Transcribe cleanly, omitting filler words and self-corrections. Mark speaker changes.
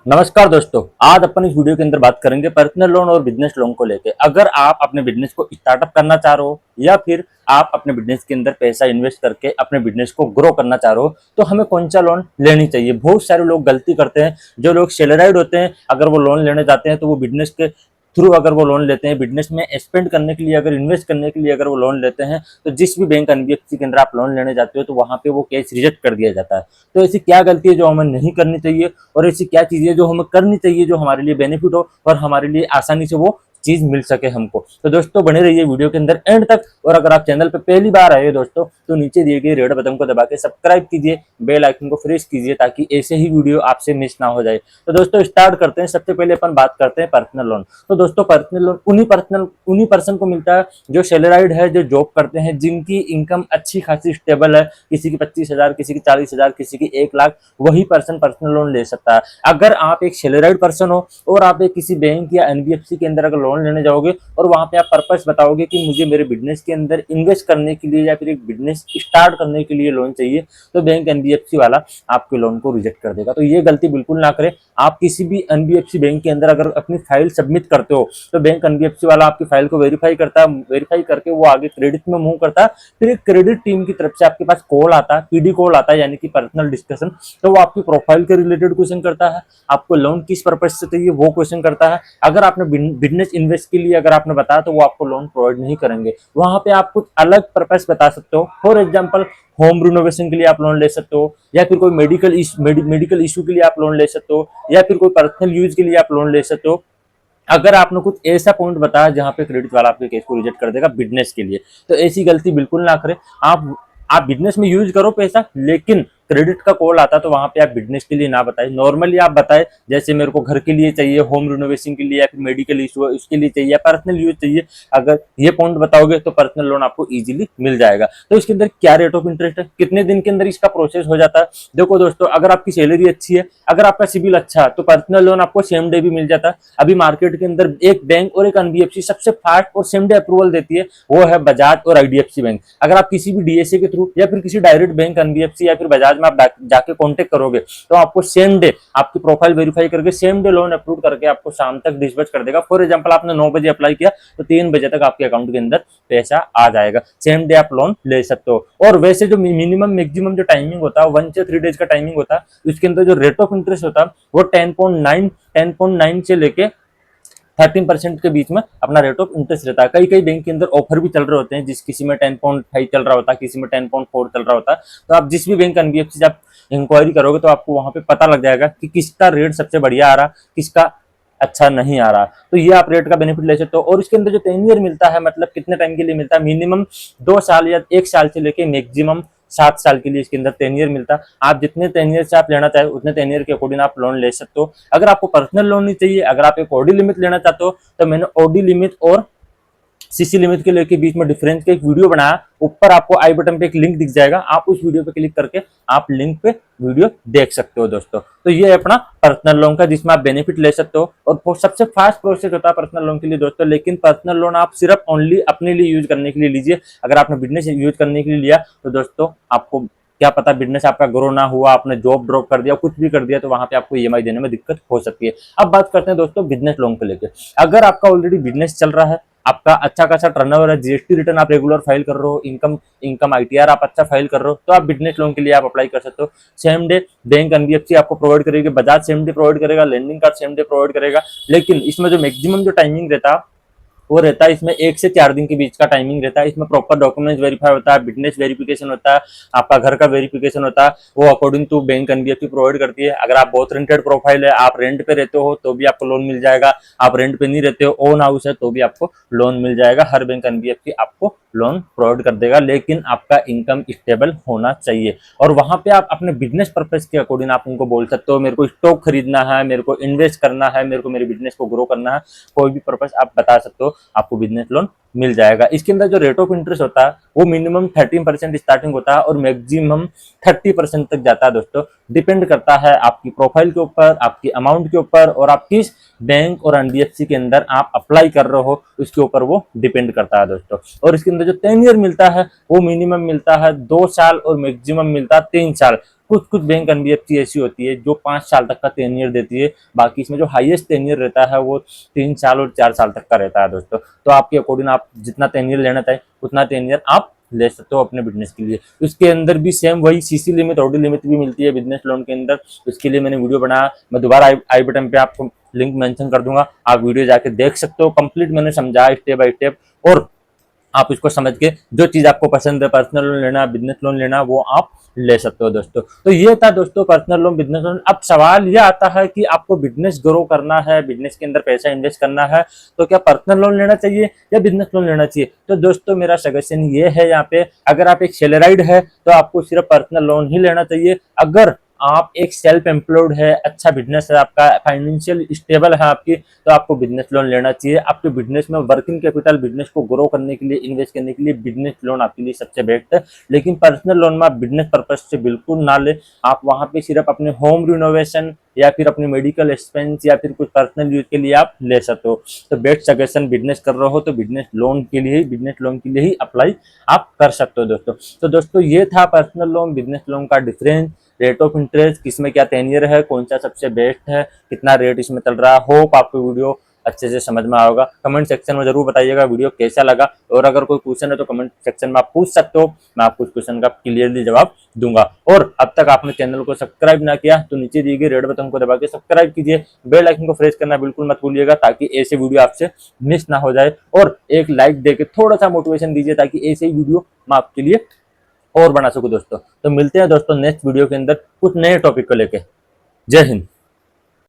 Speaker 1: नमस्कार दोस्तों, आज अपन इस वीडियो के अंदर बात करेंगे पर्सनल लोन और बिजनेस लोन को लेके। अगर आप अपने बिजनेस को स्टार्टअप करना चाह रहे हो या फिर आप अपने बिजनेस के अंदर पैसा इन्वेस्ट करके अपने बिजनेस को ग्रो करना चाह रहे हो तो हमें कौन सा लोन लेनी चाहिए। बहुत सारे लोग गलती करते हैं। जो लोग सैलराइड होते हैं, अगर वो लोन लेने जाते हैं तो वो बिजनेस के थ्रू अगर वो लोन लेते हैं, बिजनेस में स्पेंड करने के लिए, अगर इन्वेस्ट करने के लिए अगर वो लोन लेते हैं तो जिस भी बैंक एनबीएफसी के अंदर आप लोन लेने जाते हो तो वहां पे वो केस रिजेक्ट कर दिया जाता है। तो ऐसी क्या गलती है जो हमें नहीं करनी चाहिए और ऐसी क्या चीजें जो हमें करनी चाहिए जो हमारे लिए बेनिफिट हो और हमारे लिए आसानी से वो चीज मिल सके हमको। तो दोस्तों बने रहिए वीडियो के अंदर एंड तक। और अगर आप चैनल पे पहली बार आए हो दोस्तों तो नीचे दिए गए रेड बटन को दबा के सब्सक्राइब कीजिए, बेल आइकन को प्रेस कीजिए ताकि ऐसे ही वीडियो आपसे मिस ना हो जाए। तो दोस्तों स्टार्ट करते हैं। सबसे पहले अपन बात करते हैं पर्सनल लोन। तो दोस्तों पर्सनल लोन उन्हीं पर्सन को मिलता है जो सैलराइड है, जो जॉब करते हैं, जिनकी इनकम अच्छी खासी स्टेबल है। किसी की 25,000, किसी की 40,000, किसी की 1 लाख, वही पर्सन पर्सनल लोन ले सकता है। अगर आप एक सैलराइड पर्सन हो और आप एक किसी बैंक या एनबीएफसी के अंदर अगर लोन लेने जाओगे और वहां पे आप पर्पस बताओगे कि मुझे मेरे बिजनेस के अंदर इन्वेस्ट करने के लिए या फिर एक बिजनेस स्टार्ट करने के लिए लोन चाहिए, तो बैंक एनबीएफसी वाला आपके लोन को रिजेक्ट कर देगा। तो ये गलती बिल्कुल ना करें। आप किसी भी एनबीएफसी बैंक के अंदर अगर अपनी फाइल सबमिट करते हो तो बैंक एनबीएफसी वाला आपकी फाइल को वेरीफाई करता है। वेरीफाई करके वो आगे क्रेडिट में मूव करता है। फिर एक क्रेडिट टीम की तरफ से आपके पास कॉल आता है, पीडी कॉल आता है, यानी कि पर्सनल डिस्कशन। तो वो आपकी प्रोफाइल के रिलेटेड क्वेश्चन करता है, आपको लोन किस पर्पज से चाहिए वो क्वेश्चन करता है। अगर आपने बिजनेस इन्वेस्ट के लिए अगर आपने बताया तो वो आपको लोन प्रोवाइड नहीं करेंगे। वहां पे आप कुछ अलग पर्पज बता सकते हो। फॉर एग्जाम्पल होम रिनोवेशन के लिए आप लोन ले सकते हो, या फिर कोई मेडिकल इशू के लिए आप लोन ले सकते हो, या फिर कोई पर्सनल यूज के लिए आप लोन ले सकते हो। अगर आपने कुछ ऐसा पॉइंट बताया जहां पे क्रेडिट वाला आपके केस को रिजेक्ट कर देगा बिजनेस के लिए, तो ऐसी गलती बिल्कुल ना करें। आप बिजनेस में यूज करो पैसा, लेकिन क्रेडिट का कॉल आता तो वहां पे आप बिजनेस के लिए ना बताए, नॉर्मली आप बताए जैसे मेरे को घर के लिए चाहिए, होम रिनोवेशन के लिए, या फिर मेडिकल इशू है उसके लिए चाहिए, या पर्सनल यूज चाहिए। अगर ये पॉइंट बताओगे तो पर्सनल लोन आपको इजीली मिल जाएगा। तो इसके अंदर क्या रेट ऑफ इंटरेस्ट है, कितने दिन के अंदर इसका प्रोसेस हो जाता है। देखो दोस्तों, अगर आपकी सैलरी अच्छी है, अगर आपका सिविल अच्छा है, तो पर्सनल लोन आपको सेम डे भी मिल जाता है। अभी मार्केट के अंदर एक बैंक और एक एनबीएफसी सबसे फास्ट और सेम डे अप्रूवल देती है, वो है बजाज और आईडीएफसी बैंक। अगर आप किसी भी डीएसए के थ्रू या फिर किसी डायरेक्ट बैंक एनबीएफसी या फिर बजाज में आप जाके कांटेक्ट करोगे तो आपको सेम डे आपकी प्रोफाइल वेरीफाई करके सेम डे लोन अप्रूव करके आपको शाम तक डिस्बर्स कर देगा। फॉर एग्जांपल आपने 9 बजे अप्लाई किया तो 3 बजे तक आपके अकाउंट के अंदर पैसा आ जाएगा। सेम डे आप लोन ले सकते हो। और वैसे जो मिनिमम मैक्सिमम जो टाइमिंग होता है 1 से 3 डेज का टाइमिंग होता है, उसके अंदर जो रेट ऑफ इंटरेस्ट होता है वो 10.9 से लेके 13% के बीच में अपना रेट ऑफ इंटरेस्ट रहता है। कई कई बैंक के अंदर ऑफर भी चल रहे होते हैं, जिस किसी में 10.5 चल रहा होता है, किसी में 10.4 चल रहा होता है। तो आप जिस भी बैंक एनबीएफसी से आप इंक्वायरी करोगे तो आपको वहां पे पता लग जाएगा कि किसका रेट सबसे बढ़िया आ रहा, किसका अच्छा नहीं आ रहा। तो ये आप रेट का बेनिफिट ले सकते हो। और इसके अंदर जो 10 ईयर मिलता है, मतलब कितने टाइम के लिए मिलता है, मिनिमम 2 साल या 1 साल से लेके मैक्सिमम 7 साल के लिए इसके अंदर 10 ईयर मिलता है। आप जितने 10 ईयर से आप लेना चाहे उतने 10 ईयर के अकॉर्डिंग आप लोन ले सकते हो। अगर आपको पर्सनल लोन नहीं चाहिए, अगर आप एक ओडी लिमिट लेना चाहते हो, तो मैंने ओडी लिमिट और सीसी लिमिट के लेके बीच में डिफरेंस का एक वीडियो बनाया। ऊपर आपको आई बटन पे एक लिंक दिख जाएगा, आप उस वीडियो पे क्लिक करके आप लिंक पे वीडियो देख सकते हो दोस्तों। तो ये है अपना पर्सनल लोन का, जिसमें आप बेनिफिट ले सकते हो। और सबसे फास्ट प्रोसेस होता है पर्सनल लोन के लिए दोस्तों। लेकिन पर्सनल लोन आप सिर्फ ओनली अपने लिए यूज करने के लिए लीजिए। अगर आपने बिजनेस यूज करने के लिए लिया तो दोस्तों आपको क्या पता बिजनेस आपका ग्रो ना हुआ, आपने जॉब ड्रॉप कर दिया, कुछ भी कर दिया, तो वहां पे आपको ईएमआई देने में दिक्कत हो सकती है। अब बात करते हैं दोस्तों बिजनेस लोन को लेकर। अगर आपका ऑलरेडी बिजनेस चल रहा है, आपका अच्छा खासा टर्नओवर है, जीएसटी रिटर्न आप रेगुलर फाइल कर रहे हो, इनकम आईटीआर आप अच्छा फाइल कर रहे हो, तो आप बिजनेस लोन के लिए आप अप्लाई कर सकते हो। सेम डे बैंक एनबीएफसी आपको प्रोवाइड करेगी, बजाज सेम डे प्रोवाइड करेगा, lending card same day provide करेगा। लेकिन इसमें जो मैक्सिमम जो टाइमिंग रहता है वो रहता है, इसमें 1 से 4 दिन के बीच का टाइमिंग रहता है। इसमें प्रॉपर डॉक्यूमेंट्स वेरीफाई होता है, बिजनेस वेरिफिकेशन होता है, आपका घर का वेरिफिकेशन होता है। वो according to bank NBFC provide करती है। अगर आप बहुत रेंटेड प्रोफाइल है, आप रेंट पे रहते हो तो भी आपको लोन मिल जाएगा। आप रेंट पे नहीं रहते हो, ओन हाउस है, तो भी आपको लोन मिल जाएगा। हर बैंक एनबीएफसी आपको लोन प्रोवाइड कर देगा, लेकिन आपका इनकम स्टेबल होना चाहिए। और वहां पे आप अपने बिजनेस पर्पज के अकॉर्डिंग आप उनको बोल सकते हो, मेरे को स्टॉक खरीदना है, मेरे को इन्वेस्ट करना है, मेरे को मेरे बिजनेस को ग्रो करना है, कोई भी पर्पज आप बता सकते हो, आपको बिजनेस लोन मिल जाएगा। इसके अंदर जो रेट ऑफ इंटरेस्ट होता है वो मिनिमम 13% स्टार्टिंग होता है और मैक्सिमम 30% तक जाता है दोस्तों। डिपेंड करता है आपकी प्रोफाइल के ऊपर, आपकी अमाउंट के ऊपर, और आप किस बैंक और एनबीएफसी के अंदर आप अप्लाई कर रहे हो उसके ऊपर वो डिपेंड करता है दोस्तों। और इसके अंदर जो 10 ईयर मिलता है वो मिनिमम मिलता है 2 साल और मैक्सिमम मिलता है 3 साल। कुछ कुछ बैंक एनबीएफसी ऐसी होती है जो 5 साल तक का टेन्योर देती है, बाकी इसमें जो हाईएस्ट टेन्योर रहता है वो 3 साल और 4 साल तक का रहता है दोस्तों। तो आपके अकॉर्डिंग आप जितना टेन्योर लेना चाहें उतना टेन्योर आप ले सकते हो अपने बिजनेस के लिए। उसके अंदर भी सेम वही सीसी लिमिट, ऑडी लिमिट भी मिलती है बिजनेस लोन के अंदर। उसके लिए मैंने वीडियो बनाया, मैं दोबारा आई बटन पे आपको लिंक मेंशन कर दूंगा, आप वीडियो जाके देख सकते हो। कंप्लीट मैंने समझाया स्टेप बाय स्टेप, और आप इसको समझ के जो चीज आपको पसंद है, पर्सनल लोन लेना, बिजनेस लोन लेना, वो आप ले सकते हो दोस्तों। तो ये था दोस्तों पर्सनल लोन, बिजनेस लोन। अब सवाल ये आता है कि आपको बिजनेस ग्रो करना है, बिजनेस के अंदर पैसा इन्वेस्ट करना है, तो क्या पर्सनल लोन लेना चाहिए या बिजनेस लोन लेना चाहिए? तो दोस्तों मेरा सजेशन ये है, यहाँ पे अगर आप एक सैलराइड है तो आपको सिर्फ पर्सनल लोन ही लेना चाहिए। अगर आप एक सेल्फ एम्प्लॉयड है, अच्छा बिजनेस है आपका, फाइनेंशियल स्टेबल है आपकी, तो आपको बिजनेस लोन लेना चाहिए। आपके बिजनेस में वर्किंग कैपिटल, बिजनेस को ग्रो करने के लिए, इन्वेस्ट करने के लिए बिजनेस लोन आपके लिए सबसे बेस्ट है। लेकिन पर्सनल लोन में आप बिजनेस पर्पज से बिल्कुल ना ले, आप वहां पे सिर्फ अपने होम रिनोवेशन या फिर अपने मेडिकल एक्सपेंस या फिर कुछ पर्सनल यूज के लिए आप ले सकते हो। तो बेस्ट सजेशन, बिजनेस कर रहे हो तो बिजनेस लोन के लिए ही अप्लाई आप कर सकते हो दोस्तों। तो दोस्तों ये था पर्सनल लोन, बिजनेस लोन का डिफरेंस, रेट ऑफ इंटरेस्ट, किसमें क्या टेन्योर है, कौन सा सबसे बेस्ट है, कितना रेट इसमें चल रहा है। होप आपको वीडियो अच्छे से समझ में आएगा। कमेंट सेक्शन में जरूर बताइएगा वीडियो कैसा लगा, और अगर कोई क्वेश्चन है तो कमेंट सेक्शन में आप पूछ सकते हो, मैं आपको उस क्वेश्चन का क्लियरली जवाब दूंगा। और अब तक आपने चैनल को सब्सक्राइब ना किया तो नीचे दिए गए रेड बटन को दबा के सब्सक्राइब कीजिए, बेल आइकन को प्रेस करना बिल्कुल मत भूलिएगा ताकि ऐसे वीडियो आपसे मिस ना हो जाए, और एक लाइक देके थोड़ा सा मोटिवेशन दीजिए ताकि ऐसे ही वीडियो मैं आपके लिए और बना सकूं दोस्तों। तो मिलते हैं दोस्तों नेक्स्ट वीडियो के अंदर कुछ नए टॉपिक को लेके। जय हिंद।